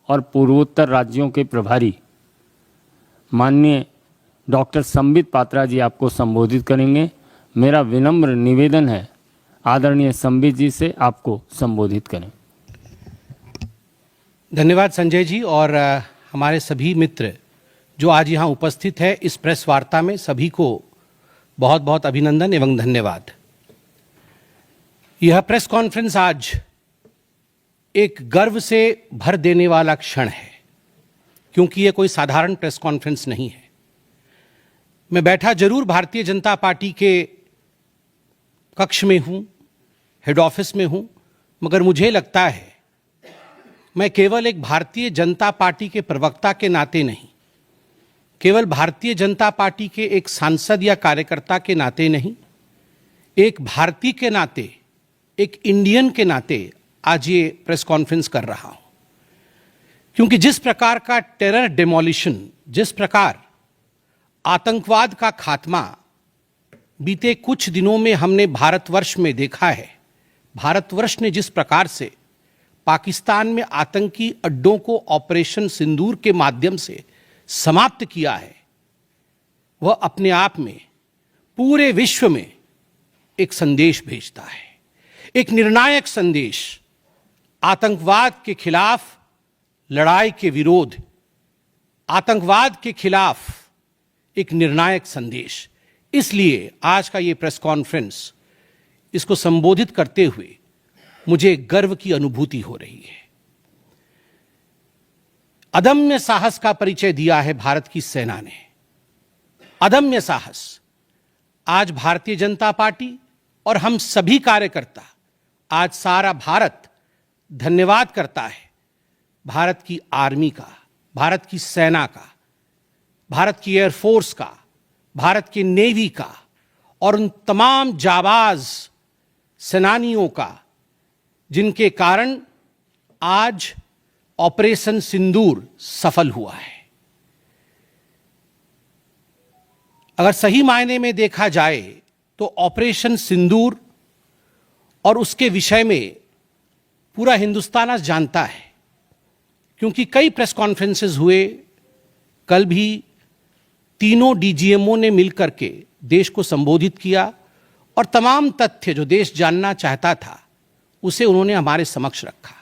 और पूर्वोत्तर राज्यों के प्रभारी माननीय डॉक्टर संबित पात्रा जी आपको संबोधित करेंगे। मेरा विनम्र निवेदन है आदरणीय संबित जी से आपको संबोधित करें। धन्यवाद संजय जी और हमारे सभी मित्र जो आज यहाँ उपस्थित है इस प्रेस वार्ता में, सभी को बहुत बहुत अभिनंदन एवं धन्यवाद। यह प्रेस कॉन्फ्रेंस आज एक गर्व से भर देने वाला क्षण है, क्योंकि यह कोई साधारण प्रेस कॉन्फ्रेंस नहीं है। मैं बैठा जरूर भारतीय जनता पार्टी के कक्ष में हूं, हेड ऑफिस में हूं, मगर मुझे लगता है मैं केवल एक भारतीय जनता पार्टी के प्रवक्ता के नाते नहीं, केवल भारतीय जनता पार्टी के एक सांसद या कार्यकर्ता के नाते नहीं, एक भारतीय के नाते, एक इंडियन के नाते आज ये प्रेस कॉन्फ्रेंस कर रहा हूं। क्योंकि जिस प्रकार का टेरर डिमोलिशन, जिस प्रकार आतंकवाद का खात्मा बीते कुछ दिनों में हमने भारतवर्ष में देखा है, भारतवर्ष ने जिस प्रकार से पाकिस्तान में आतंकी अड्डों को ऑपरेशन सिंदूर के माध्यम से समाप्त किया है, वह अपने आप में पूरे विश्व में एक संदेश भेजता है, एक निर्णायक संदेश। आतंकवाद के खिलाफ लड़ाई के विरोध, आतंकवाद के खिलाफ एक निर्णायक संदेश। इसलिए आज का ये प्रेस कॉन्फ्रेंस, इसको संबोधित करते हुए मुझे गर्व की अनुभूति हो रही है। अदम्य साहस का परिचय दिया है भारत की सेना ने, अदम्य साहस। आज भारतीय जनता पार्टी और हम सभी कार्यकर्ता, आज सारा भारत धन्यवाद करता है भारत की आर्मी का, भारत की सेना का, भारत की एयरफोर्स का, भारत की नेवी का और उन तमाम जाबाज सेनानियों का जिनके कारण आज ऑपरेशन सिंदूर सफल हुआ है। अगर सही मायने में देखा जाए तो ऑपरेशन सिंदूर और उसके विषय में पूरा हिंदुस्तान आज जानता है, क्योंकि कई प्रेस कॉन्फ्रेंसेस हुए। कल भी तीनों डीजीएमओ ने मिलकर के देश को संबोधित किया और तमाम तथ्य जो देश जानना चाहता था उसे उन्होंने हमारे समक्ष रखा।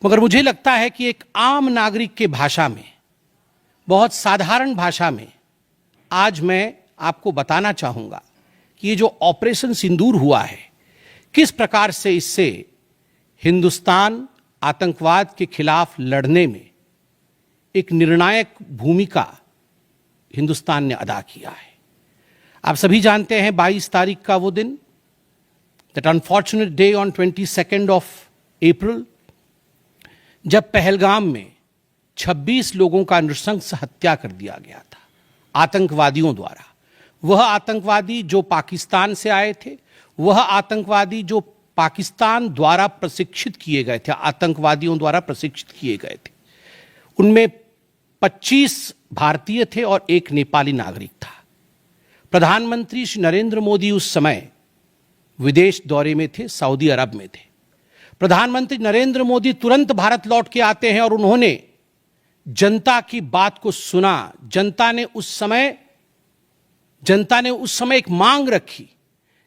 मगर मुझे लगता है कि एक आम नागरिक के भाषा में, बहुत साधारण भाषा में आज मैं आपको बताना चाहूंगा कि ये जो ऑपरेशन सिंदूर हुआ है, किस प्रकार से इससे हिंदुस्तान आतंकवाद के खिलाफ लड़ने में एक निर्णायक भूमिका हिंदुस्तान ने अदा किया है। आप सभी जानते हैं 22 तारीख का वो दिन, that unfortunate day on 22 of April, जब पहलगाम में 26 लोगों का नृशंस हत्या कर दिया गया था आतंकवादियों द्वारा। वह आतंकवादी जो पाकिस्तान से आए थे, वह आतंकवादी जो पाकिस्तान द्वारा प्रशिक्षित किए गए थे, आतंकवादियों द्वारा प्रशिक्षित किए गए थे। उनमें 25 भारतीय थे और एक नेपाली नागरिक था। प्रधानमंत्री श्री नरेंद्र मोदी उस समय विदेश दौरे में थे, सऊदी अरब में थे। प्रधानमंत्री नरेंद्र मोदी तुरंत भारत लौट के आते हैं और उन्होंने जनता की बात को सुना। जनता ने उस समय एक मांग रखी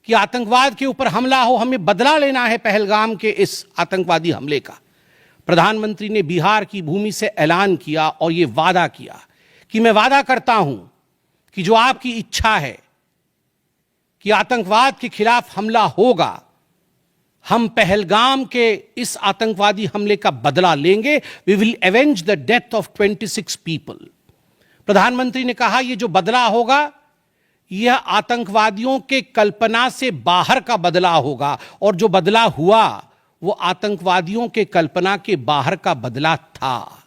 कि आतंकवाद के ऊपर हमला हो, हमें बदला लेना है पहलगाम के इस आतंकवादी हमले का। प्रधानमंत्री ने बिहार की भूमि से ऐलान किया और यह वादा किया कि मैं वादा करता हूं कि जो आपकी इच्छा है कि आतंकवाद के खिलाफ हमला होगा, हम पहलगाम के इस आतंकवादी हमले का बदला लेंगे। We will avenge the death of 26 people. प्रधानमंत्री ने कहा यह जो बदला होगा यह आतंकवादियों के कल्पना से बाहर का बदला होगा, और जो बदला हुआ वो आतंकवादियों के कल्पना के बाहर का बदला था।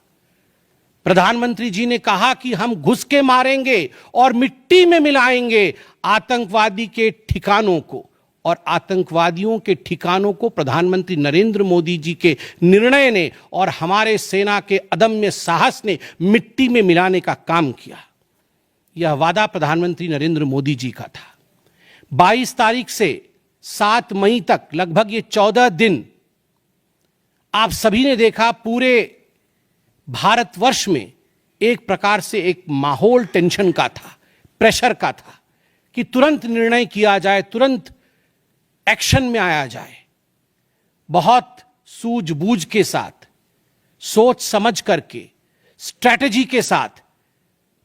प्रधानमंत्री जी ने कहा कि हम घुस के मारेंगे और मिट्टी में मिलाएंगे आतंकवादी के ठिकानों को, और आतंकवादियों के ठिकानों को प्रधानमंत्री नरेंद्र मोदी जी के निर्णय ने और हमारे सेना के अदम्य साहस ने मिट्टी में मिलाने का काम किया। यह वादा प्रधानमंत्री नरेंद्र मोदी जी का था। 22 तारीख से 7 मई तक लगभग ये 14 दिन आप सभी ने देखा, पूरे भारतवर्ष में एक प्रकार से एक माहौल टेंशन का था, प्रेशर का था कि तुरंत निर्णय किया जाए, तुरंत एक्शन में आया जाए। बहुत सूझबूझ के साथ, सोच समझ करके, स्ट्रैटेजी के साथ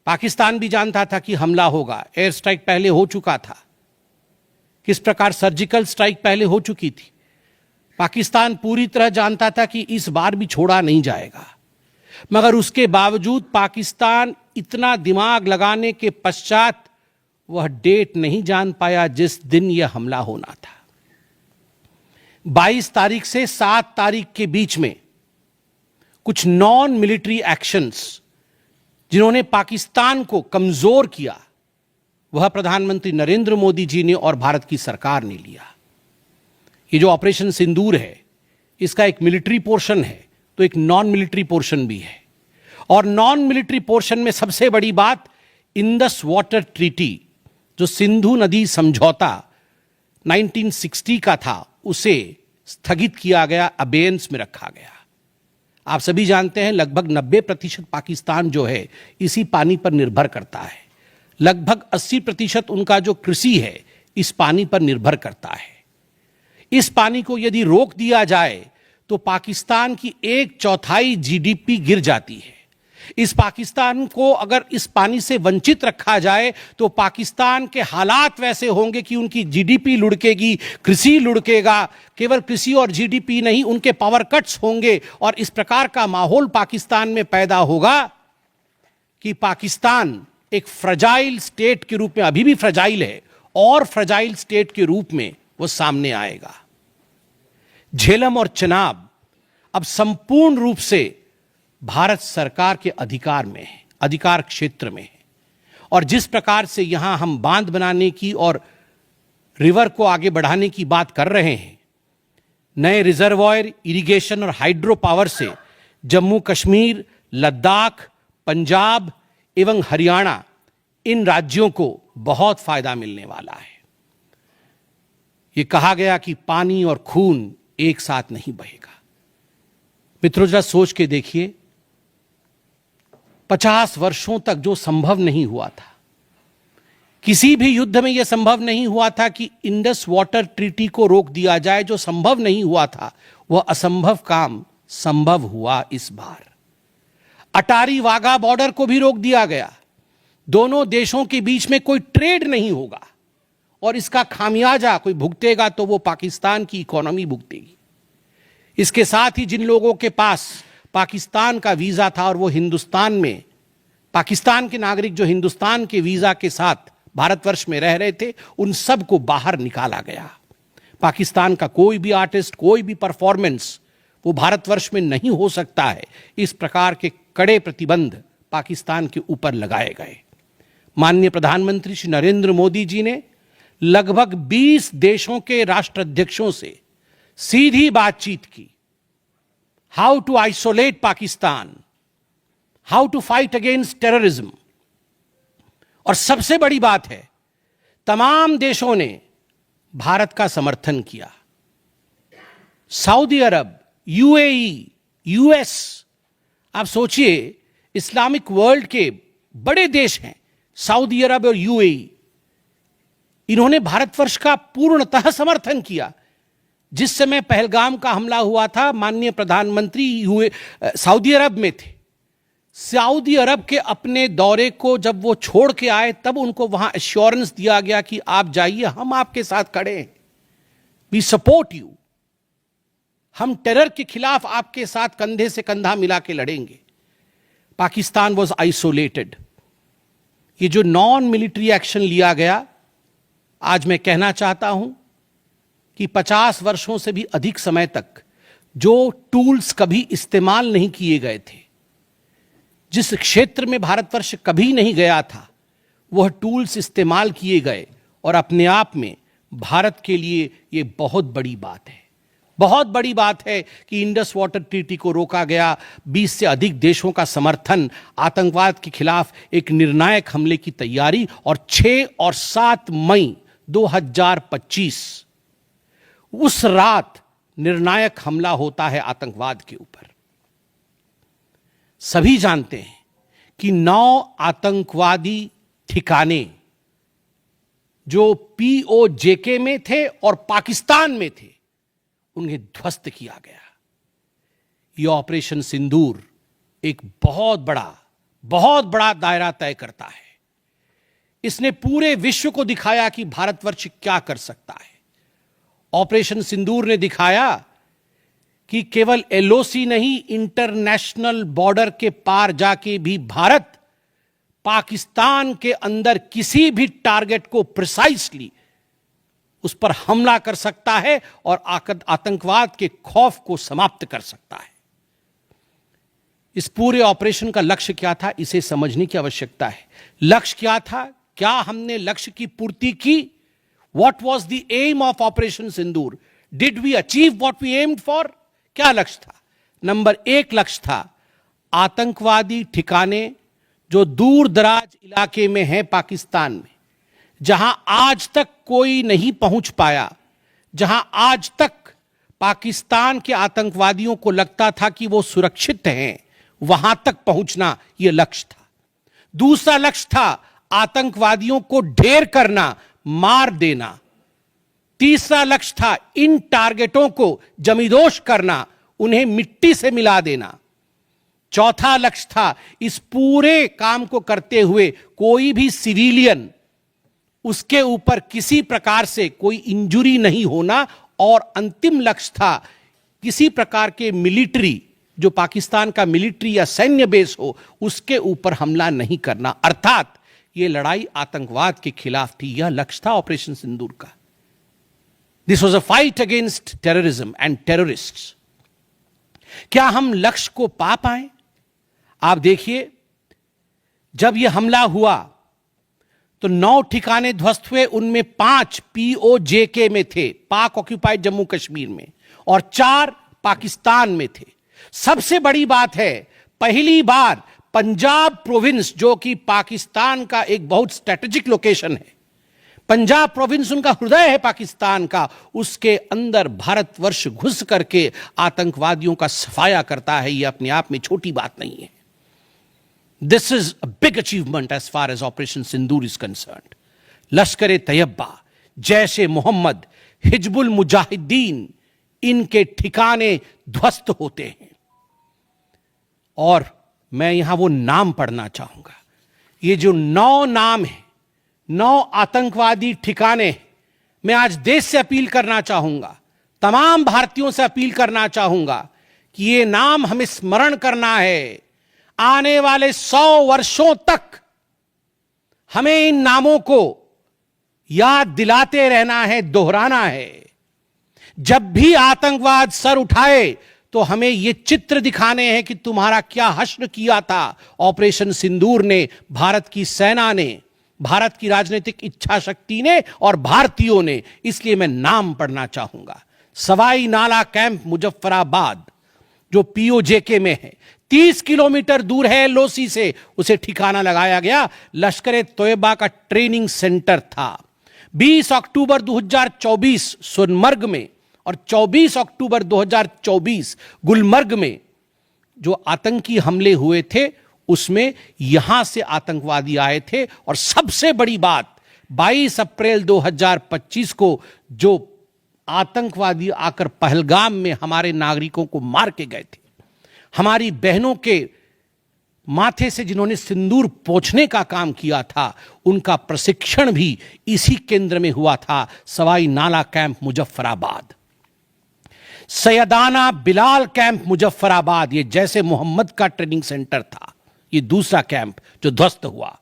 पाकिस्तान भी जानता था कि हमला होगा। एयर स्ट्राइक पहले हो चुका था, किस प्रकार सर्जिकल स्ट्राइक पहले हो चुकी थी। पाकिस्तान पूरी तरह जानता था कि इस बार भी छोड़ा नहीं जाएगा, मगर उसके बावजूद पाकिस्तान इतना दिमाग लगाने के पश्चात वह डेट नहीं जान पाया जिस दिन यह हमला होना था। 22 तारीख से 7 तारीख के बीच में कुछ नॉन मिलिट्री एक्शंस जिन्होंने पाकिस्तान को कमजोर किया, वह प्रधानमंत्री नरेंद्र मोदी जी ने और भारत की सरकार ने लिया। ये जो ऑपरेशन सिंदूर है, इसका एक मिलिट्री पोर्शन है तो एक नॉन मिलिट्री पोर्शन भी है। और नॉन मिलिट्री पोर्शन में सबसे बड़ी बात इंडस वाटर ट्रीटी, जो सिंधु नदी समझौता 1960 का था, उसे स्थगित किया गया, अबेयंस में रखा गया। आप सभी जानते हैं लगभग 90% पाकिस्तान जो है इसी पानी पर निर्भर करता है। लगभग 80% उनका जो कृषि है इस पानी पर निर्भर करता है। इस पानी को यदि रोक दिया जाए तो पाकिस्तान की 1/4 जीडीपी गिर जाती है। इस पाकिस्तान को अगर इस पानी से वंचित रखा जाए तो पाकिस्तान के हालात वैसे होंगे कि उनकी जीडीपी लुढ़केगी, कृषि लुढ़केगा। केवल कृषि और जीडीपी नहीं, उनके पावर कट्स होंगे और इस प्रकार का माहौल पाकिस्तान में पैदा होगा कि पाकिस्तान एक फ्रजाइल स्टेट के रूप में, अभी भी फ्रजाइल है, और फ्रजाइल स्टेट के रूप में वो सामने आएगा। झेलम और चनाब अब संपूर्ण रूप से भारत सरकार के अधिकार में है, अधिकार क्षेत्र में है। और जिस प्रकार से यहां हम बांध बनाने की और रिवर को आगे बढ़ाने की बात कर रहे हैं, नए रिजर्वॉयर, इरिगेशन और हाइड्रो पावर से जम्मू कश्मीर, लद्दाख, पंजाब एवं हरियाणा, इन राज्यों को बहुत फायदा मिलने वाला है। यह कहा गया कि पानी और खून एक साथ नहीं बहेगा। मित्रों, जरा सोच के देखिए, 50 वर्षों तक जो संभव नहीं हुआ था, किसी भी युद्ध में यह संभव नहीं हुआ था कि इंडस वाटर ट्रीटी को रोक दिया जाए। जो संभव नहीं हुआ था वह असंभव काम संभव हुआ इस बार। अटारी वाघा बॉर्डर को भी रोक दिया गया। दोनों देशों के बीच में कोई ट्रेड नहीं होगा और इसका खामियाजा कोई भुगतेगा तो वो पाकिस्तान की इकोनॉमी भुगतेगी। इसके साथ ही जिन लोगों के पास पाकिस्तान का वीजा था और वो हिंदुस्तान में, पाकिस्तान के नागरिक जो हिंदुस्तान के वीजा के साथ भारतवर्ष में रह रहे थे, उन सब को बाहर निकाला गया। पाकिस्तान का कोई भी आर्टिस्ट, कोई भी परफॉर्मेंस वो भारतवर्ष में नहीं हो सकता है। इस प्रकार के कड़े प्रतिबंध पाकिस्तान के ऊपर लगाए गए। माननीय प्रधानमंत्री श्री नरेंद्र मोदी जी ने लगभग 20 देशों के राष्ट्राध्यक्षों से सीधी बातचीत की। How to isolate Pakistan, how to fight against terrorism. और सबसे बड़ी बात है, तमाम देशों ने भारत का समर्थन किया। सऊदी अरब, यूएई, यूएस, आप सोचिए इस्लामिक वर्ल्ड के बड़े देश हैं सऊदी अरब और यूएई, इन्होंने भारतवर्ष का पूर्णतः समर्थन किया। जिस समय पहलगाम का हमला हुआ था, माननीय प्रधानमंत्री सऊदी अरब में थे। सऊदी अरब के अपने दौरे को जब वो छोड़ के आए, तब उनको वहां एश्योरेंस दिया गया कि आप जाइए, हम आपके साथ खड़े हैं, वी सपोर्ट यू, हम टेरर के खिलाफ आपके साथ कंधे से कंधा मिला के लड़ेंगे। Pakistan was isolated. ये जो नॉन मिलिट्री एक्शन लिया गया, आज मैं कहना चाहता हूं कि 50 वर्षों से भी अधिक समय तक जो टूल्स कभी इस्तेमाल नहीं किए गए थे, जिस क्षेत्र में भारतवर्ष कभी नहीं गया था, वह टूल्स इस्तेमाल किए गए और अपने आप में भारत के लिए यह बहुत बड़ी बात है। बहुत बड़ी बात है कि इंडस वाटर ट्रीटी को रोका गया। 20 से अधिक देशों का समर्थन, आतंकवाद के खिलाफ एक निर्णायक हमले की तैयारी, और 6 और 7 मई 2025 उस रात निर्णायक हमला होता है आतंकवाद के ऊपर। सभी जानते हैं कि 9 आतंकवादी ठिकाने जो पीओजेके में थे और पाकिस्तान में थे, उन्हें ध्वस्त किया गया। यह ऑपरेशन सिंदूर एक बहुत बड़ा दायरा तय करता है। इसने पूरे विश्व को दिखाया कि भारतवर्ष क्या कर सकता है। ऑपरेशन सिंदूर ने दिखाया कि केवल एलओसी नहीं, इंटरनेशनल बॉर्डर के पार जाके भी भारत पाकिस्तान के अंदर किसी भी टारगेट को प्रिसाइसली उस पर हमला कर सकता है और आतंकवाद के खौफ को समाप्त कर सकता है। इस पूरे ऑपरेशन का लक्ष्य क्या था, इसे समझने की आवश्यकता है। लक्ष्य क्या था? क्या हमने लक्ष्य की पूर्ति की? What was the aim of operation Sindoor? Did we achieve what we aimed for? क्या लक्ष्य था? नंबर 1 लक्ष्य था आतंकवादी ठिकाने जो दूर दराज इलाके में है पाकिस्तान में, जहां आज तक कोई नहीं पहुंच पाया, जहां आज तक पाकिस्तान के आतंकवादियों को लगता था कि वो सुरक्षित हैं, वहां तक पहुंचना यह लक्ष्य था। दूसरा लक्ष्य था आतंकवादियों को ढेर करना, मार देना। तीसरा लक्ष्य था इन टारगेटों को जमींदोज करना, उन्हें मिट्टी से मिला देना। चौथा लक्ष्य था इस पूरे काम को करते हुए कोई भी सिविलियन, उसके ऊपर किसी प्रकार से कोई इंजुरी नहीं होना। और अंतिम लक्ष्य था किसी प्रकार के मिलिट्री, जो पाकिस्तान का मिलिट्री या सैन्य बेस हो, उसके ऊपर हमला नहीं करना। अर्थात यह लड़ाई आतंकवाद के खिलाफ थी। यह लक्ष्य था ऑपरेशन सिंदूर का। This was a fight against terrorism and terrorists. क्या हम लक्ष्य को पा पाए? आप देखिए, जब यह हमला हुआ तो 9 ठिकाने ध्वस्त हुए, उनमें 5 पीओजेके में थे, पाक ऑक्यूपाइड जम्मू कश्मीर में, और 4 पाकिस्तान में थे। सबसे बड़ी बात है, पहली बार पंजाब प्रोविंस, जो कि पाकिस्तान का एक बहुत स्ट्रेटेजिक लोकेशन है, पंजाब प्रोविंस उनका हृदय है पाकिस्तान का, उसके अंदर भारतवर्ष घुस करके आतंकवादियों का सफाया करता है। यह अपने आप में छोटी बात नहीं है। This is a big achievement as far as Operation Sindoor is concerned. Lashkar-e-Taiba, Jaish-e-Mohammed, Hizbul Mujahideen, इनके ठिकाने ध्वस्त होते हैं। और मैं यहां वो नाम पढ़ना चाहूंगा। ये जो 9 नाम है, 9 आतंकवादी ठिकाने, मैं आज देश से अपील करना चाहूंगा, तमाम भारतीयों से अपील करना चाहूंगा कि ये नाम हमें स्मरण करना है। आने वाले 100 वर्षों तक हमें इन नामों को याद दिलाते रहना है, दोहराना है। जब भी आतंकवाद सर उठाए तो हमें यह चित्र दिखाने हैं कि तुम्हारा क्या हश्र किया था ऑपरेशन सिंदूर ने, भारत की सेना ने, भारत की राजनीतिक इच्छा शक्ति ने और भारतीयों ने। इसलिए मैं नाम पढ़ना चाहूंगा। सवाई नाला कैंप मुजफ्फराबाद, जो पीओजेके में है, 30 किलोमीटर दूर है एलओसी से, उसे ठिकाना लगाया गया। लश्कर-ए-तैयबा का ट्रेनिंग सेंटर था। 20 अक्टूबर 2024 सोनमर्ग में और 24 अक्टूबर 2024 गुलमर्ग में जो आतंकी हमले हुए थे, उसमें यहां से आतंकवादी आए थे। और सबसे बड़ी बात, 22 अप्रैल 2025 को जो आतंकवादी आकर पहलगाम में हमारे नागरिकों को मार के गए थे, हमारी बहनों के माथे से जिन्होंने सिंदूर पोंछने का काम किया था, उनका प्रशिक्षण भी इसी केंद्र में हुआ था, सवाई नाला कैंप मुजफ्फराबाद। सैयदाना बिलाल कैंप मुजफ्फराबाद, ये जैसे मोहम्मद का ट्रेनिंग सेंटर था, ये दूसरा कैंप जो ध्वस्त हुआ।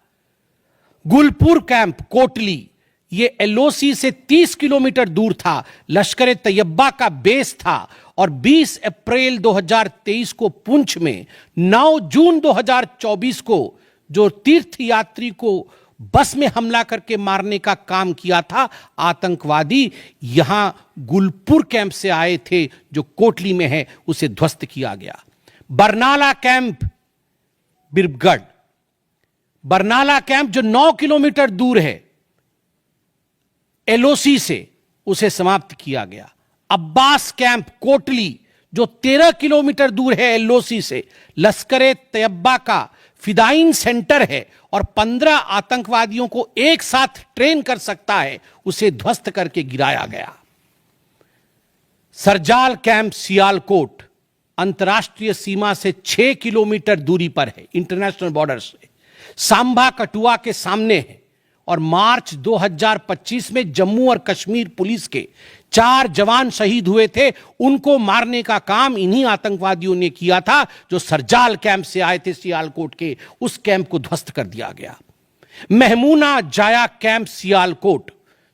गुलपुर कैंप कोटली, ये एलओसी से 30 किलोमीटर दूर था, लश्कर-ए-तैयबा का बेस था। और 20 अप्रैल 2023 को पुंछ में, 9 जून 2024 को जो तीर्थ यात्री को बस में हमला करके मारने का काम किया था आतंकवादी, यहां गुलपुर कैंप से आए थे जो कोटली में है, उसे ध्वस्त किया गया। बरनाला कैंप बिरगढ़, बरनाला कैंप जो 9 किलोमीटर दूर है एलओसी से, उसे समाप्त किया गया। अब्बास कैंप कोटली जो 13 किलोमीटर दूर है एलओसी से, लश्कर तैयबा का फिदाइन सेंटर है और 15 आतंकवादियों को एक साथ ट्रेन कर सकता है, उसे ध्वस्त करके गिराया गया। सरजाल कैंप सियालकोट अंतर्राष्ट्रीय सीमा से 6 किलोमीटर दूरी पर है, इंटरनेशनल बॉर्डर से। सांबा कठुआ के सामने है और मार्च 2025 में जम्मू और कश्मीर पुलिस के 4 जवान शहीद हुए थे। उनको मारने का काम इन्हीं आतंकवादियों ने किया था जो सरजाल कैंप से आए थे सियालकोट के। उस कैंप को ध्वस्त कर दिया गया। महमूना जाया कैंप सियालकोट,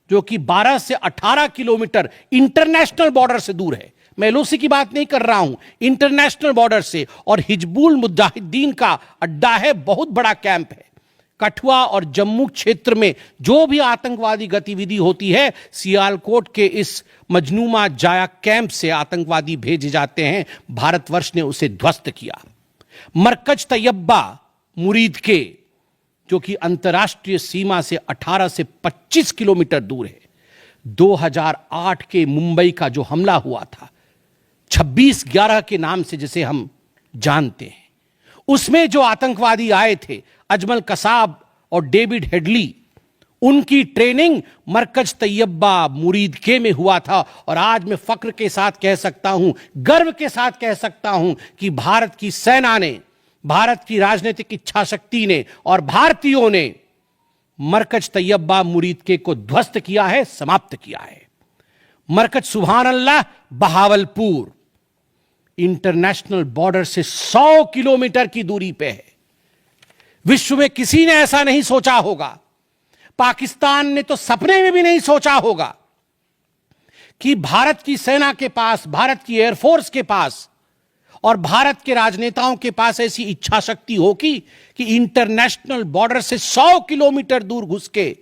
जो कि 12 से 18 किलोमीटर इंटरनेशनल बॉर्डर से दूर है, मैं एलओसी की बात नहीं कर रहा हूं, इंटरनेशनल बॉर्डर से, और हिजबुल मुजाहिदीन का अड्डा है, बहुत बड़ा कैंप है। कठुआ और जम्मू क्षेत्र में जो भी आतंकवादी गतिविधि होती है, सियालकोट के इस मजनूमा जाया कैंप से आतंकवादी भेजे जाते हैं। भारतवर्ष ने उसे ध्वस्त किया। मरकज तैयबा मुरीद के, जो कि अंतर्राष्ट्रीय सीमा से 18 से 25 किलोमीटर दूर है। 2008 के मुंबई का जो हमला हुआ था, 26/11 के नाम से जिसे हम जानते हैं, उसमें जो आतंकवादी आए थे, अजमल कसाब और डेविड हेडली, उनकी ट्रेनिंग मरकज तैयबा मुरीद के में हुआ था। और आज मैं फक्र के साथ कह सकता हूं, गर्व के साथ कह सकता हूं कि भारत की सेना ने, भारत की राजनीतिक इच्छा शक्ति ने और भारतीयों ने मरकज तैयबा मुरीद के को ध्वस्त किया है, समाप्त किया है। मरकज सुभान अल्लाह बहावलपुर इंटरनेशनल बॉर्डर से 100 किलोमीटर की दूरी पे है। विश्व में किसी ने ऐसा नहीं सोचा होगा, पाकिस्तान ने तो सपने में भी नहीं सोचा होगा कि भारत की सेना के पास, भारत की एयरफोर्स के पास और भारत के राजनेताओं के पास ऐसी इच्छा शक्ति होगी कि इंटरनेशनल बॉर्डर से 100 किलोमीटर दूर घुस के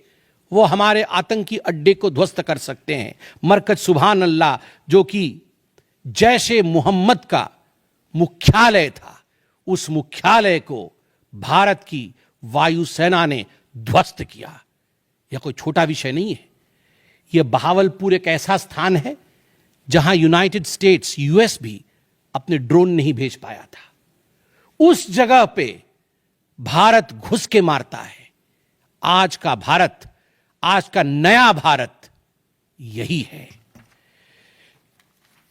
वो हमारे आतंकी अड्डे को ध्वस्त कर सकते हैं। मरकज सुभान अल्लाह, जो कि जैशे मोहम्मद का मुख्यालय था, उस मुख्यालय को भारत की वायुसेना ने ध्वस्त किया। यह कोई छोटा विषय नहीं है। यह बहावलपुर एक ऐसा स्थान है जहां यूनाइटेड स्टेट्स, यूएस भी अपने ड्रोन नहीं भेज पाया था। उस जगह पे भारत घुस के मारता है। आज का भारत, आज का नया भारत यही है।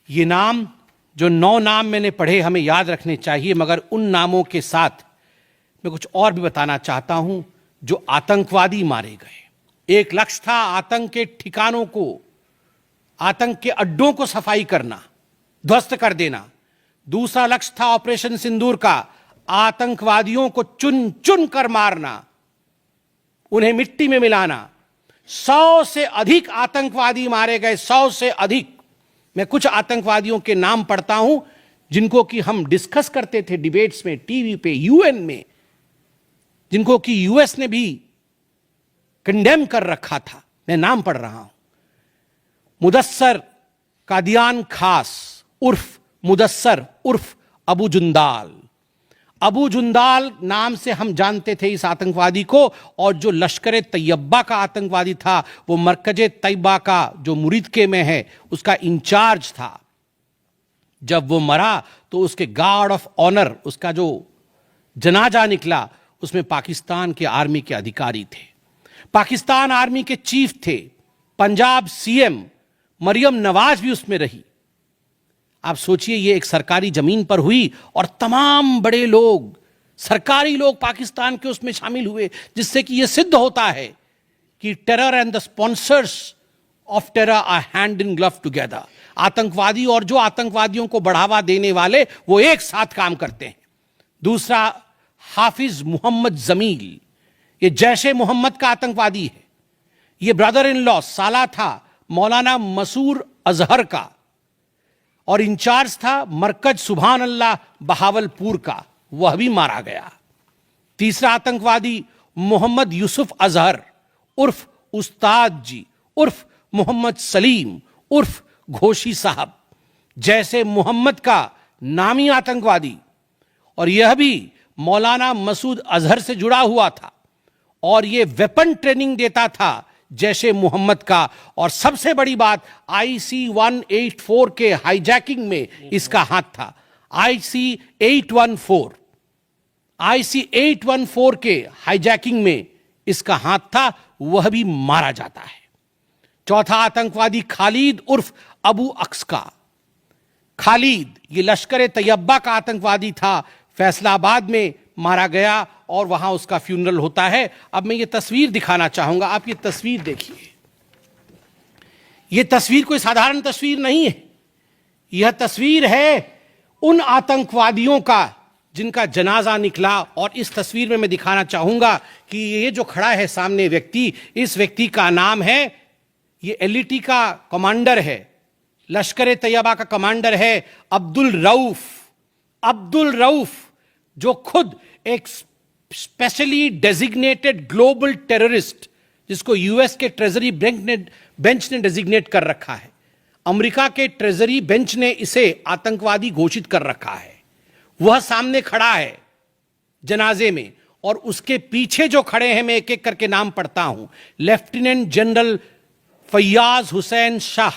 ये नाम, जो 9 नाम मैंने पढ़े, हमें याद रखने चाहिए, मगर उन नामों के साथ मैं कुछ और भी बताना चाहता हूं। जो आतंकवादी मारे गए, एक लक्ष्य था आतंक के ठिकानों को, आतंक के अड्डों को सफाई करना, ध्वस्त कर देना। दूसरा लक्ष्य था ऑपरेशन सिंदूर का, आतंकवादियों को चुन चुन कर मारना, उन्हें मिट्टी में मिलाना। 100 से अधिक आतंकवादी मारे गए, 100 से अधिक। मैं कुछ आतंकवादियों के नाम पढ़ता हूं जिनको कि हम डिस्कस करते थे डिबेट्स में, टीवी पे, यूएन में, जिनको कि यूएस ने भी कंडेम कर रखा था। मैं नाम पढ़ रहा हूं। मुदस्सर कादियान खास उर्फ मुदस्सर उर्फ अबू जुंदाल। अबू जुंदाल नाम से हम जानते थे इस आतंकवादी को। और जो लश्कर तैयबा का आतंकवादी था, वो मरकज तैयबा का जो मुरीदके में है, उसका इंचार्ज था। जब वो मरा तो उसके गार्ड ऑफ ऑनर, उसका जो जनाजा निकला, उसमें पाकिस्तान के आर्मी के अधिकारी थे, पाकिस्तान आर्मी के चीफ थे, पंजाब सीएम मरियम नवाज भी उसमें रही। आप सोचिए, ये एक सरकारी जमीन पर हुई और तमाम बड़े लोग, सरकारी लोग पाकिस्तान के उसमें शामिल हुए, जिससे कि यह सिद्ध होता है कि terror and the sponsors of terror are hand in glove together. आतंकवादी और जो आतंकवादियों को बढ़ावा देने वाले, वो एक साथ काम करते हैं। दूसरा, हाफिज मोहम्मद जमील, ये जैशे मोहम्मद का आतंकवादी है। ये ब्रदर इन लॉ, साला था मौलाना मसूर अजहर का, और इंचार्ज था मरकज सुभान अल्लाह बहावलपुर का, वह भी मारा गया। तीसरा आतंकवादी मोहम्मद यूसुफ अजहर उर्फ उस्ताद जी उर्फ मोहम्मद सलीम उर्फ घोशी साहब, जैसे मोहम्मद का नामी आतंकवादी, और यह भी मौलाना मसूद अजहर से जुड़ा हुआ था। और यह वेपन ट्रेनिंग देता था जैशे मोहम्मद का, और सबसे बड़ी बात IC-184 के हाईजैकिंग में इसका हाथ था। IC-814 के हाईजैकिंग में इसका हाथ था, वह भी मारा जाता है। चौथा आतंकवादी खालिद उर्फ अबू अक्स का। खालिद ये लश्कर तैयबा का आतंकवादी था, फैसलाबाद में मारा गया और वहां उसका फ्यूनरल होता है। अब मैं ये तस्वीर दिखाना चाहूंगा, आप ये तस्वीर देखिए। ये तस्वीर कोई साधारण तस्वीर नहीं है, यह तस्वीर है उन आतंकवादियों का जिनका जनाजा निकला। और इस तस्वीर में मैं दिखाना चाहूंगा कि ये जो खड़ा है सामने व्यक्ति, इस व्यक्ति का नाम है, ये LET का कमांडर है, लश्कर तैयबा का कमांडर है अब्दुल रऊफ। अब्दुल रऊफ जो खुद एक स्पेशली डेजिग्नेटेड ग्लोबल टेररिस्ट, जिसको यूएस के ट्रेजरी बेंच ने डेजिग्नेट कर रखा है, अमेरिका के ट्रेजरी बेंच ने इसे आतंकवादी घोषित कर रखा है, वह सामने खड़ा है जनाजे में। और उसके पीछे जो खड़े हैं, मैं एक एक करके नाम पढ़ता हूं। लेफ्टिनेंट जनरल फैयाज हुसैन शाह,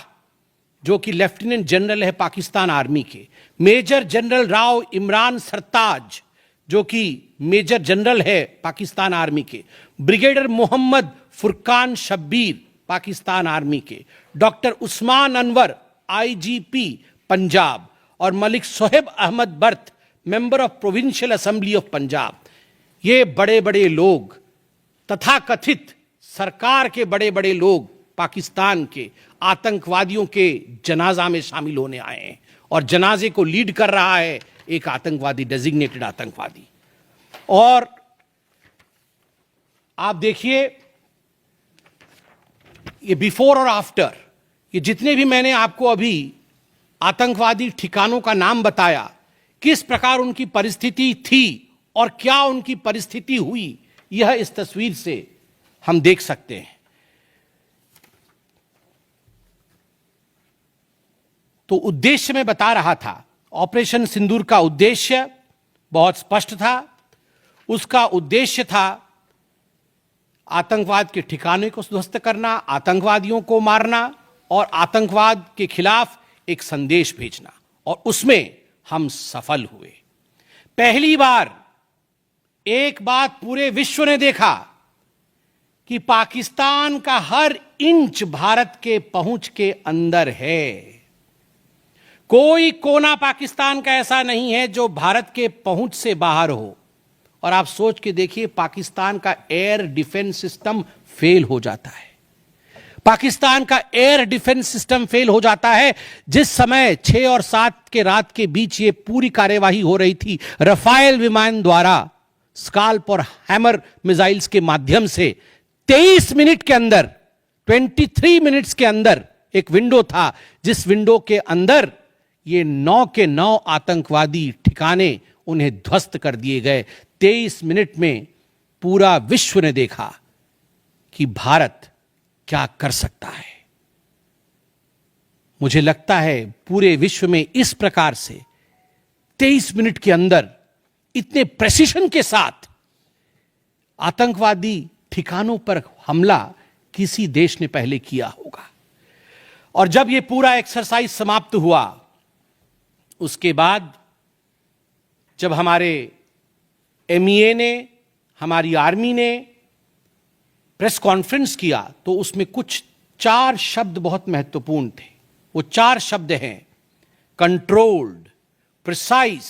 जो कि लेफ्टिनेंट जनरल है पाकिस्तान आर्मी के। मेजर जनरल राव इमरान सरताज, जो कि मेजर जनरल है पाकिस्तान आर्मी के। ब्रिगेडियर मोहम्मद फुरकान शब्बीर, पाकिस्तान आर्मी के। Doctor Usman Anwar, IGP Punjab. और मलिक सोहेब अहमद बर्त, member of provincial assembly of Punjab. ये बड़े बड़े लोग, तथाकथित सरकार के बड़े बड़े लोग, पाकिस्तान के आतंकवादियों के जनाजा में शामिल होने आए हैं। और जनाजे को लीड कर रहा है एक आतंकवादी, डेजिग्नेटेड आतंकवादी। और आप देखिए ये बिफोर और आफ्टर, ये जितने भी मैंने आपको अभी आतंकवादी ठिकानों का नाम बताया, किस प्रकार उनकी परिस्थिति थी और क्या उनकी परिस्थिति हुई, यह इस तस्वीर से हम देख सकते हैं। तो उद्देश्य मैं बता रहा था, ऑपरेशन सिंदूर का उद्देश्य बहुत स्पष्ट था। उसका उद्देश्य था आतंकवाद के ठिकाने को ध्वस्त करना, आतंकवादियों को मारना और आतंकवाद के खिलाफ एक संदेश भेजना। और उसमें हम सफल हुए। पहली बार एक बात पूरे विश्व ने देखा कि पाकिस्तान का हर इंच भारत के पहुंच के अंदर है। कोई कोना पाकिस्तान का ऐसा नहीं है जो भारत के पहुंच से बाहर हो। और आप सोच के देखिए, पाकिस्तान का एयर डिफेंस सिस्टम फेल हो जाता है। पाकिस्तान का एयर डिफेंस सिस्टम फेल हो जाता है जिस समय 6 और 7 के रात के बीच ये पूरी कार्यवाही हो रही थी। रफाल विमान द्वारा स्काल्प और हैमर मिसाइल्स के माध्यम से 23 मिनट के अंदर, 23 मिनट्स के अंदर एक विंडो था, जिस विंडो के अंदर ये 9 के 9 आतंकवादी ठिकाने उन्हें ध्वस्त कर दिए गए। 23 मिनट में पूरा विश्व ने देखा कि भारत क्या कर सकता है। मुझे लगता है पूरे विश्व में इस प्रकार से 23 मिनट के अंदर इतने प्रेसिशन के साथ आतंकवादी ठिकानों पर हमला किसी देश ने पहले किया होगा। और जब यह पूरा एक्सरसाइज समाप्त हुआ, उसके बाद जब हमारे MEA ने, हमारी आर्मी ने प्रेस कॉन्फ्रेंस किया, तो उसमें कुछ 4 शब्द बहुत महत्वपूर्ण थे। वो 4 शब्द हैं controlled, precise,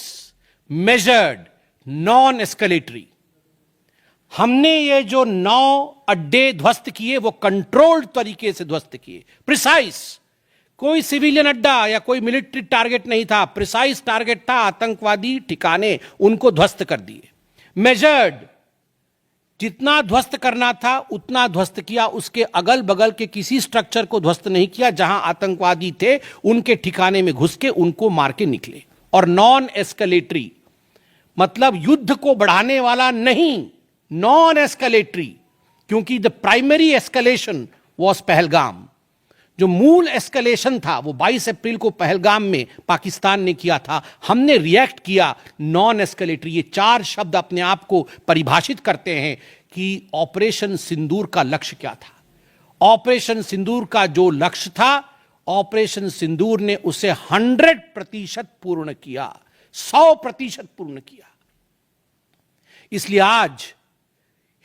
measured, non escalatory. हमने ये जो 9 अड्डे ध्वस्त किए वो कंट्रोल्ड तरीके से ध्वस्त किए। प्रिसाइज, कोई सिविलियन अड्डा या कोई मिलिट्री टारगेट नहीं था, प्रिसाइज टारगेट था, आतंकवादी ठिकाने, उनको ध्वस्त कर दिए। मेजर्ड, जितना ध्वस्त करना था उतना ध्वस्त किया, उसके अगल बगल के किसी स्ट्रक्चर को ध्वस्त नहीं किया। जहां आतंकवादी थे उनके ठिकाने में घुस के उनको मार के निकले। और नॉन एस्केलेटरी मतलब युद्ध को बढ़ाने वाला नहीं, नॉन एस्केलेटरी, क्योंकि the primary escalation was Pahalgam. जो मूल एस्केलेशन था वो 22 अप्रैल को पहलगाम में पाकिस्तान ने किया था। हमने रिएक्ट किया नॉन एस्केलेटरी। ये 4 शब्द अपने आप को परिभाषित करते हैं कि ऑपरेशन सिंदूर का लक्ष्य क्या था। ऑपरेशन सिंदूर का जो लक्ष्य था, ऑपरेशन सिंदूर ने उसे 100% पूर्ण किया, 100% पूर्ण किया। इसलिए आज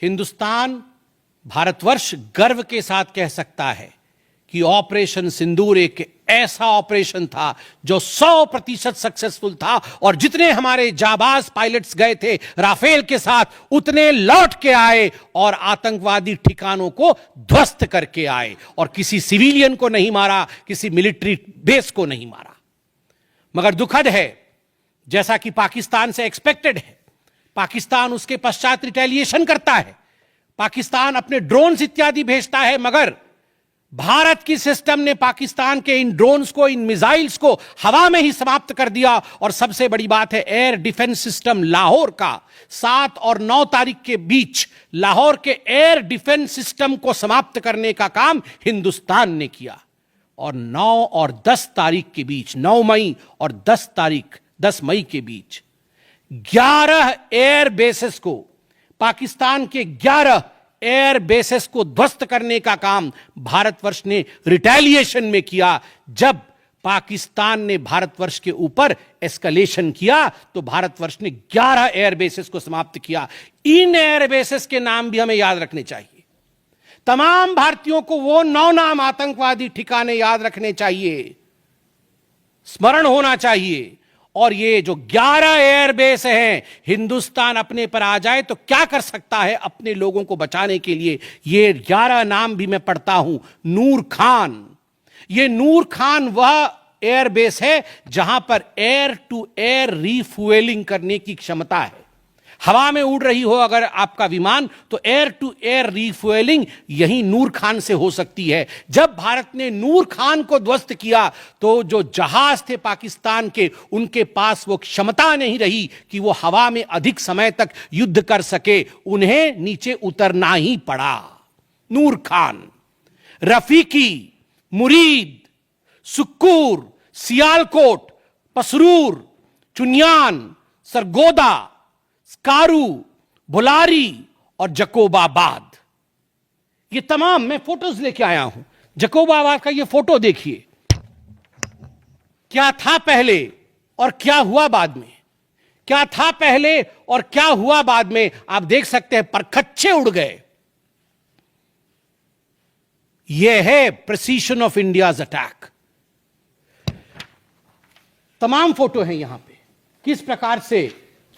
हिंदुस्तान, भारतवर्ष गर्व के साथ कह सकता है कि ऑपरेशन सिंदूर एक ऐसा ऑपरेशन था जो 100% सक्सेसफुल था, और जितने हमारे जाबाज पायलट्स गए थे राफेल के साथ, उतने लौट के आए और आतंकवादी ठिकानों को ध्वस्त करके आए, और किसी सिविलियन को नहीं मारा, किसी मिलिट्री बेस को नहीं मारा। मगर दुखद है, जैसा कि पाकिस्तान से एक्सपेक्टेड है, पाकिस्तान उसके पश्चात रिटेलिएशन करता है, पाकिस्तान अपने ड्रोन्स इत्यादि भेजता है, मगर भारत की सिस्टम ने पाकिस्तान के इन ड्रोन्स को, इन मिसाइल्स को हवा में ही समाप्त कर दिया। और सबसे बड़ी बात है, एयर डिफेंस सिस्टम लाहौर का 7 और 9 तारीख के बीच लाहौर के एयर डिफेंस सिस्टम को समाप्त करने का काम हिंदुस्तान ने किया। और 9 और 10 तारीख के बीच, 9 मई और 10 मई के बीच 11 एयर बेसेस को, पाकिस्तान के 11 एयर बेसेस को ध्वस्त करने का काम भारतवर्ष ने रिटेलिएशन में किया। जब पाकिस्तान ने भारतवर्ष के ऊपर एस्केलेशन किया तो भारतवर्ष ने 11 एयर बेसेस को समाप्त किया। इन एयर बेसेस के नाम भी हमें याद रखने चाहिए। तमाम भारतीयों को वो 9 नाम आतंकवादी ठिकाने याद रखने चाहिए, स्मरण होना चाहिए। और ये जो 11 एयरबेस हैं, हिंदुस्तान अपने पर आ जाए तो क्या कर सकता है अपने लोगों को बचाने के लिए। ये 11 नाम भी मैं पढ़ता हूं। नूर खान, ये नूर खान वह एयरबेस है जहां पर एयर टू एयर रीफ्यूएलिंग करने की क्षमता है। हवा में उड़ रही हो अगर आपका विमान, तो एयर टू एयर रीफ्यूएलिंग यही नूर खान से हो सकती है। जब भारत ने नूर खान को ध्वस्त किया तो जो जहाज थे पाकिस्तान के, उनके पास वो क्षमता नहीं रही कि वो हवा में अधिक समय तक युद्ध कर सके, उन्हें नीचे उतरना ही पड़ा। नूर खान, रफीकी, मुरीद, सुक्कूर, सियालकोट, पसरूर, चुनियान, सरगोदा, स्कारू, बुलारी और जकोबाबाद, ये तमाम मैं फोटोज लेके आया हूं। जकोबाबाद का ये फोटो देखिए, क्या था पहले और क्या हुआ बाद में, क्या था पहले और क्या हुआ बाद में। आप देख सकते हैं परखच्चे उड़ गए। यह है प्रिसीशन ऑफ इंडियाज अटैक। तमाम फोटो हैं यहां पे, किस प्रकार से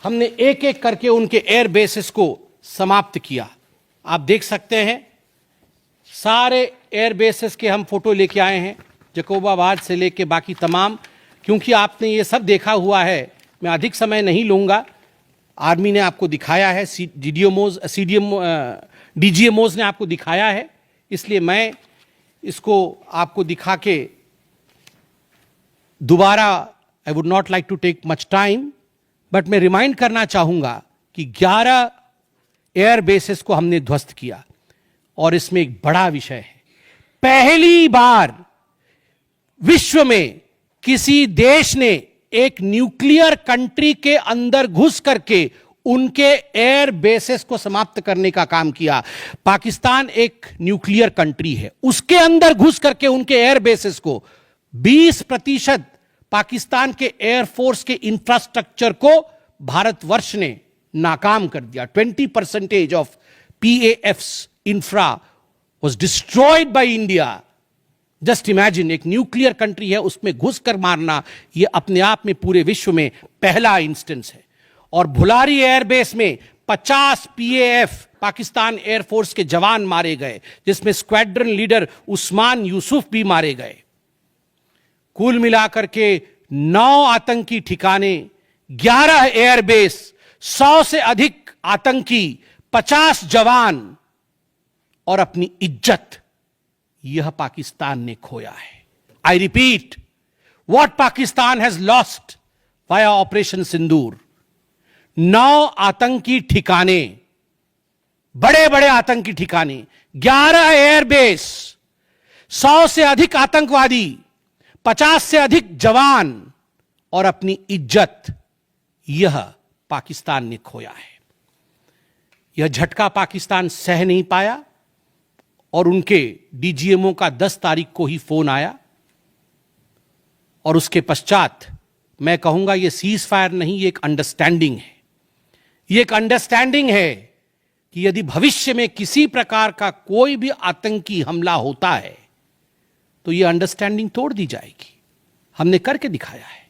हमने एक एक करके उनके एयर बेसेस को समाप्त किया। आप देख सकते हैं सारे एयर बेसेस के हम फोटो लेके आए हैं, जकोबाबाद से लेके बाकी तमाम। क्योंकि आपने ये सब देखा हुआ है, मैं अधिक समय नहीं लूंगा। आर्मी ने आपको दिखाया है, डीजीएमओज ने आपको दिखाया है, इसलिए मैं इसको आपको दिखा के दोबारा, I would not like to take much time, but मैं रिमाइंड करना चाहूंगा कि 11 एयर बेसेस को हमने ध्वस्त किया। और इसमें एक बड़ा विषय है, पहली बार विश्व में किसी देश ने एक न्यूक्लियर कंट्री के अंदर घुस करके उनके एयर बेसेस को समाप्त करने का काम किया। पाकिस्तान एक न्यूक्लियर कंट्री है, उसके अंदर घुस करके उनके एयर बेसेस को 20% पाकिस्तान के एयरफोर्स के इंफ्रास्ट्रक्चर को भारतवर्ष ने नाकाम कर दिया। 20% of PAF's infra was destroyed by India. Just imagine, एक न्यूक्लियर कंट्री है, उसमें घुसकर मारना, यह अपने आप में पूरे विश्व में पहला इंस्टेंस है। और भुलारी एयरबेस में 50 PAF पाकिस्तान एयरफोर्स के जवान मारे गए, जिसमें स्क्वाड्रन लीडर उस्मान यूसुफ भी मारे गए। कुल मिलाकर के 9 आतंकी ठिकाने, 11 एयरबेस, 100 से अधिक आतंकी, 50 जवान और अपनी इज्जत, यह पाकिस्तान ने खोया है। I repeat, what Pakistan has lost via operation Sindoor. 9 आतंकी ठिकाने, बड़े बड़े आतंकी ठिकाने, 11 एयरबेस, 100 से अधिक आतंकवादी, 50 से अधिक जवान और अपनी इज्जत, यह पाकिस्तान ने खोया है। यह झटका पाकिस्तान सह नहीं पाया और उनके डीजीएमओ का 10 तारीख को ही फोन आया और उसके पश्चात मैं कहूंगा ये सीज फायर नहीं, ये एक अंडरस्टैंडिंग है। ये एक अंडरस्टैंडिंग है कि यदि भविष्य में किसी प्रकार का कोई भी आतंकी हमला होता है तो ये अंडरस्टैंडिंग तोड़ दी जाएगी। हमने करके दिखाया है।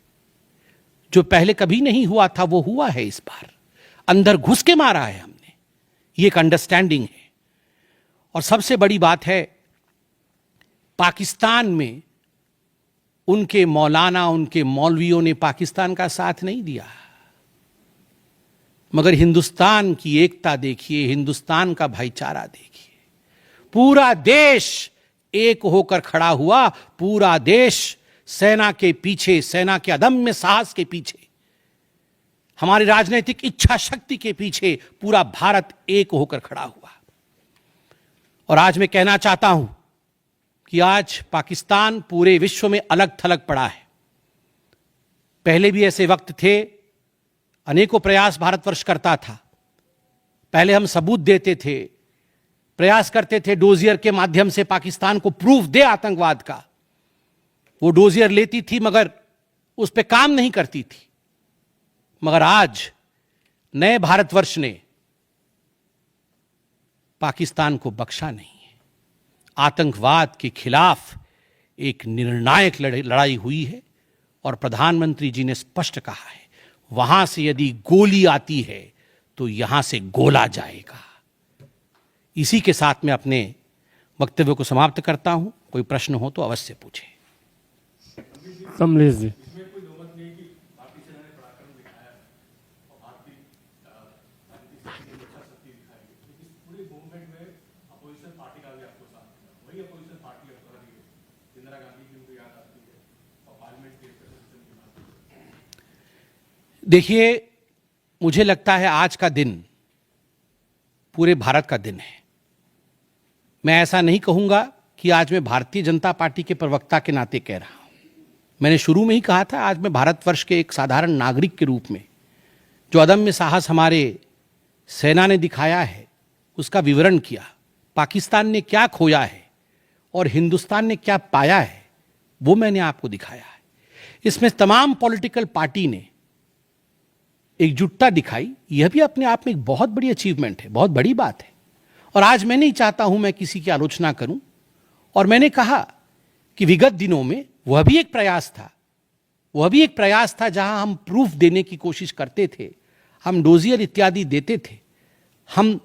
जो पहले कभी नहीं हुआ था वो हुआ है इस बार। अंदर घुस के मारा है हमने। ये एक अंडरस्टैंडिंग है। और सबसे बड़ी बात है, पाकिस्तान में उनके मौलाना, उनके मौलवियों ने पाकिस्तान का साथ नहीं दिया, मगर हिंदुस्तान की एकता देखिए, हिंदुस्तान का भाईचारा देखिए। पूरा देश एक होकर खड़ा हुआ। पूरा देश सेना के पीछे, सेना के अदम्य साहस के पीछे, हमारी राजनीतिक इच्छा शक्ति के पीछे पूरा भारत एक होकर खड़ा हुआ। और आज मैं कहना चाहता हूं कि आज पाकिस्तान पूरे विश्व में अलग थलग पड़ा है। पहले भी ऐसे वक्त थे, अनेकों प्रयास भारतवर्ष करता था। पहले हम सबूत देते थे, प्रयास करते थे डोजियर के माध्यम से पाकिस्तान को प्रूफ दे आतंकवाद का। वो डोजियर लेती थी मगर उस पर काम नहीं करती थी। मगर आज नए भारतवर्ष ने पाकिस्तान को बख्शा नहीं है। आतंकवाद के खिलाफ एक निर्णायक लड़ाई हुई है और प्रधानमंत्री जी ने स्पष्ट कहा है, वहां से यदि गोली आती है तो यहां से गोला जाएगा। इसी के साथ मैं अपने वक्तव्य को समाप्त करता हूं। कोई प्रश्न हो तो अवश्य पूछें। कमलेश जी। देखिए, मुझे लगता है आज का दिन पूरे भारत का दिन है। मैं ऐसा नहीं कहूंगा कि आज मैं भारतीय जनता पार्टी के प्रवक्ता के नाते कह रहा हूं। मैंने शुरू में ही कहा था, आज मैं भारतवर्ष के एक साधारण नागरिक के रूप में जो अदम्य साहस हमारे सेना ने दिखाया है उसका विवरण किया। पाकिस्तान ने क्या खोया है और हिंदुस्तान ने क्या पाया है वो मैंने आपको दिखाया है। इसमें तमाम पॉलिटिकल पार्टी ने एकजुटता दिखाई। यह भी अपने आप में एक बहुत बड़ी अचीवमेंट है, बहुत बड़ी बात है। और आज मैं नहीं चाहता हूं मैं किसी की आलोचना करूं। और मैंने कहा कि विगत दिनों में वह भी एक प्रयास था जहां हम प्रूफ देने की कोशिश करते थे, हम डोजियर इत्यादि देते थे। हम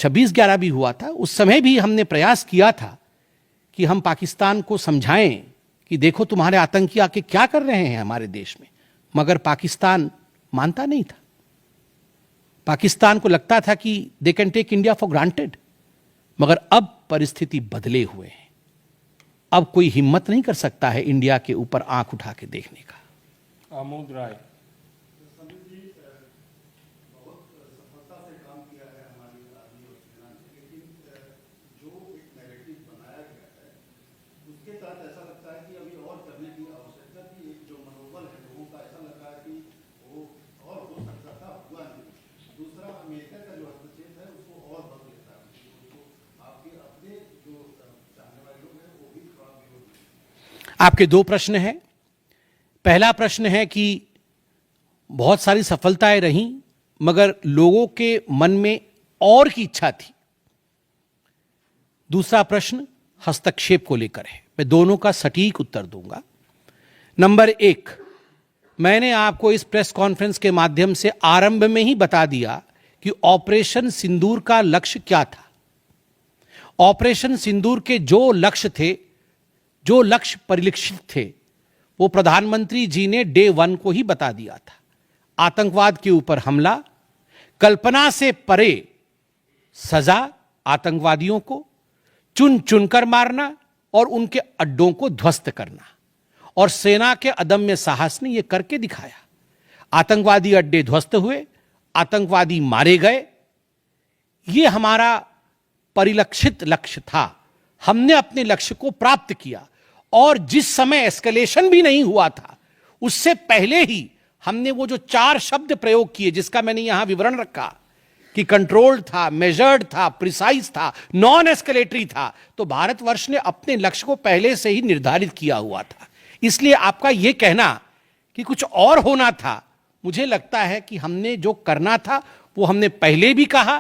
26/11 भी हुआ था, उस समय भी हमने प्रयास किया था कि हम पाकिस्तान को समझाएं कि देखो तुम्हारे आतंकी आके क्या कर रहे हैं हमारे देश में। मगर पाकिस्तान मानता नहीं था। पाकिस्तान को लगता था कि they can take India for granted. मगर अब परिस्थिति बदले हुए हैं। अब कोई हिम्मत नहीं कर सकता है इंडिया के ऊपर आंख उठा के देखने का। आमोद राय। आपके दो प्रश्न हैं। पहला प्रश्न है कि बहुत सारी सफलताएं रहीं मगर लोगों के मन में और की इच्छा थी। दूसरा प्रश्न हस्तक्षेप को लेकर है। मैं दोनों का सटीक उत्तर दूंगा। नंबर 1, मैंने आपको इस प्रेस कॉन्फ्रेंस के माध्यम से आरंभ में ही बता दिया कि ऑपरेशन सिंदूर का लक्ष्य क्या था। ऑपरेशन सिंदूर के जो लक्ष्य थे, जो लक्ष्य परिलक्षित थे, वो प्रधानमंत्री जी ने डे 1 को ही बता दिया था। आतंकवाद के ऊपर हमला, कल्पना से परे सजा आतंकवादियों को, चुन चुनकर मारना और उनके अड्डों को ध्वस्त करना। और सेना के अदम्य साहस ने यह करके दिखाया। आतंकवादी अड्डे ध्वस्त हुए, आतंकवादी मारे गए। यह हमारा परिलक्षित लक्ष्य था। हमने अपने लक्ष्य को प्राप्त किया। और जिस समय एस्केलेशन भी नहीं हुआ था, उससे पहले ही हमने वो जो 4 शब्द प्रयोग किए, जिसका मैंने यहां विवरण रखा कि कंट्रोल्ड था, मेजर्ड था, प्रिसाइज था, नॉन एस्केलेटरी था, तो भारतवर्ष ने अपने लक्ष्य को पहले से ही निर्धारित किया हुआ था। इसलिए आपका यह कहना कि कुछ और होना था, मुझे लगता है कि हमने जो करना था वो हमने पहले भी कहा,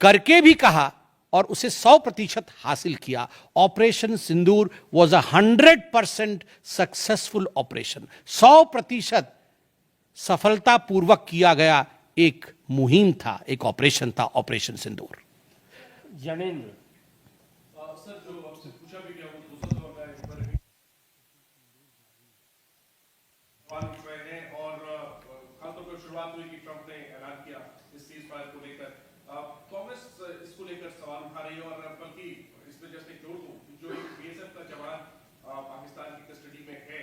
करके भी कहा और उसे 100% हासिल किया। Operation Sindoor was 100% successful operation. 100% सफलतापूर्वक किया गया एक मुहिम था, एक ऑपरेशन था ऑपरेशन सिंदूर। जनेंद्र सर, जो आपसे पूछा भी गया वो दूसरा सवाल है, इस पर सवाल उठ रहे हैं और खासतौर पर शुरुआत हुई कि ट्रंप ने ऐलान किया इस सीज फायर को लेकर। कांग्रेस इसको लेकर सवाल उठा रही है और बल्कि इसमें जस्ट एक जोड़ दूं, जो एक बीएसएफ का जवान पाकिस्तान की कस्टडी में है,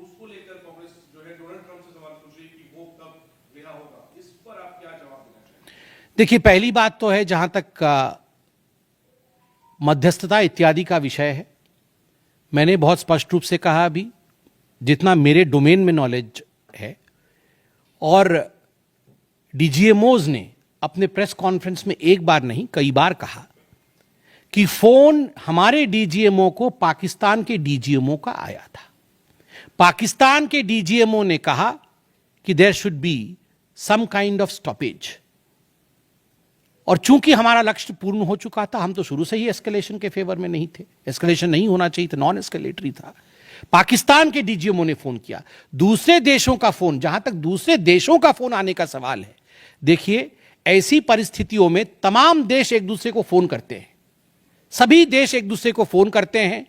उसको लेकर कांग्रेस जो है डोनाल्ड ट्रंप से सवाल पूछ रही है कि वो कब रिहा होगा। इस पर आप क्या जवाब देना चाहेंगे? देखिए, पहली बात तो है, जहां तक मध्यस्थता इत्यादि का विषय है, मैंने बहुत स्पष्ट रूप से कहा अभी, जितना मेरे डोमेन में नॉलेज है, और डीजीएमओज ने अपने प्रेस कॉन्फ्रेंस में एक बार नहीं कई बार कहा कि फोन हमारे डीजीएमओ को पाकिस्तान के डीजीएमओ का आया था। पाकिस्तान के डीजीएमओ ने कहा कि there should be some kind of stoppage, और चूंकि हमारा लक्ष्य पूर्ण हो चुका था, हम तो शुरू से ही एस्केलेशन के फेवर में नहीं थे, एस्केलेशन नहीं होना चाहिए था, नॉन एस्केलेटरी था। पाकिस्तान के डीजीएमओ ने फोन किया। दूसरे देशों का फोन, जहां तक दूसरे देशों का फोन आने का सवाल है, देखिए ऐसी परिस्थितियों में तमाम देश एक दूसरे को फोन करते हैं, सभी देश एक दूसरे को फोन करते हैं,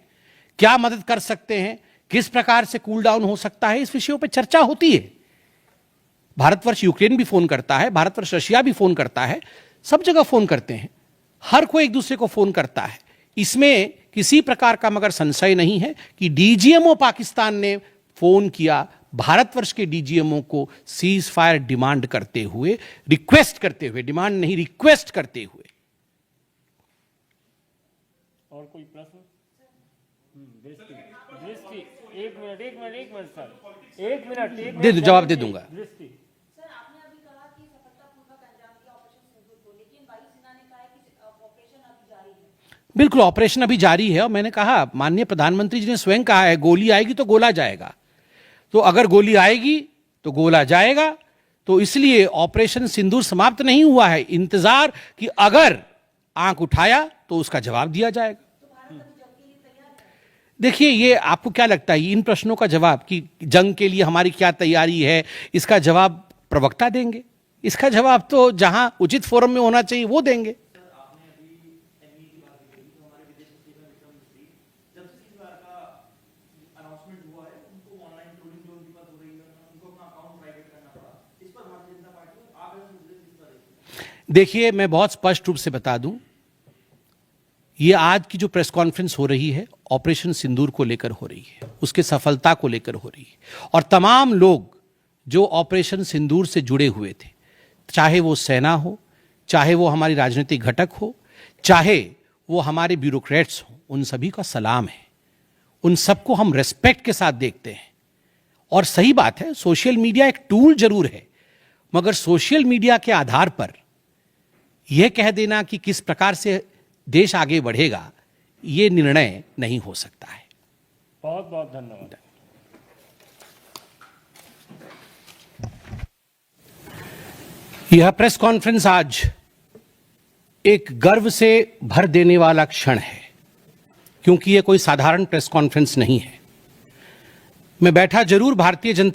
क्या मदद कर सकते हैं, किस प्रकार से कूल डाउन हो सकता है, इस विषयों पर चर्चा होती है। भारतवर्ष यूक्रेन भी फोन करता है, भारतवर्ष रशिया भी फोन करता है, सब जगह फोन करते हैं, हर कोई एक दूसरे को फोन करता है। इसमें किसी प्रकार का मगर संशय नहीं है कि डीजीएमओ पाकिस्तान ने फोन किया भारतवर्ष के डीजीएमओ को सीज फायर डिमांड करते हुए, रिक्वेस्ट करते हुए, डिमांड नहीं रिक्वेस्ट करते हुए। और कोई प्रश्न? दृष्टि एक मिनट सर, एक मिनट दे दो, जवाब दे दूंगा। दृष्टि सर, आपने अभी कहा कि सफलतापूर्वक अंजाम दिया ऑपरेशन सिंदूर को, लेकिन वायुसेना ने कहा है कि ऑपरेशन अभी जारी है। बिल्कुल, ऑपरेशन अभी जारी है, और मैंने कहा, माननीय प्रधानमंत्री जी ने स्वयं कहा है, गोली आएगी तो गोला जाएगा। तो अगर गोली आएगी तो गोला जाएगा, तो इसलिए ऑपरेशन सिंदूर समाप्त नहीं हुआ है। इंतजार कि अगर आंख उठाया तो उसका जवाब दिया जाएगा। देखिए, ये आपको क्या लगता है, इन प्रश्नों का जवाब कि जंग के लिए हमारी क्या तैयारी है, इसका जवाब प्रवक्ता देंगे। इसका जवाब तो जहां उचित फोरम में होना चाहिए वो देंगे। देखिए, मैं बहुत स्पष्ट रूप से बता दूं, ये आज की जो प्रेस कॉन्फ्रेंस हो रही है ऑपरेशन सिंदूर को लेकर हो रही है, उसके सफलता को लेकर हो रही है, और तमाम लोग जो ऑपरेशन सिंदूर से जुड़े हुए थे, चाहे वो सेना हो, चाहे वो हमारी राजनीतिक घटक हो, चाहे वो हमारे ब्यूरोक्रेट्स हो, उन सभी का सलाम है। उन सबको हम रेस्पेक्ट के साथ देखते हैं। और सही बात है, सोशल मीडिया एक टूल जरूर है, मगर सोशल मीडिया के आधार पर यह कह देना कि किस प्रकार से देश आगे बढ़ेगा, यह निर्णय नहीं हो सकता है। बहुत बहुत धन्यवाद। यह प्रेस कॉन्फ्रेंस आज एक गर्व से भर देने वाला क्षण है, क्योंकि यह कोई साधारण प्रेस कॉन्फ्रेंस नहीं है। मैं बैठा जरूर भारतीय जनता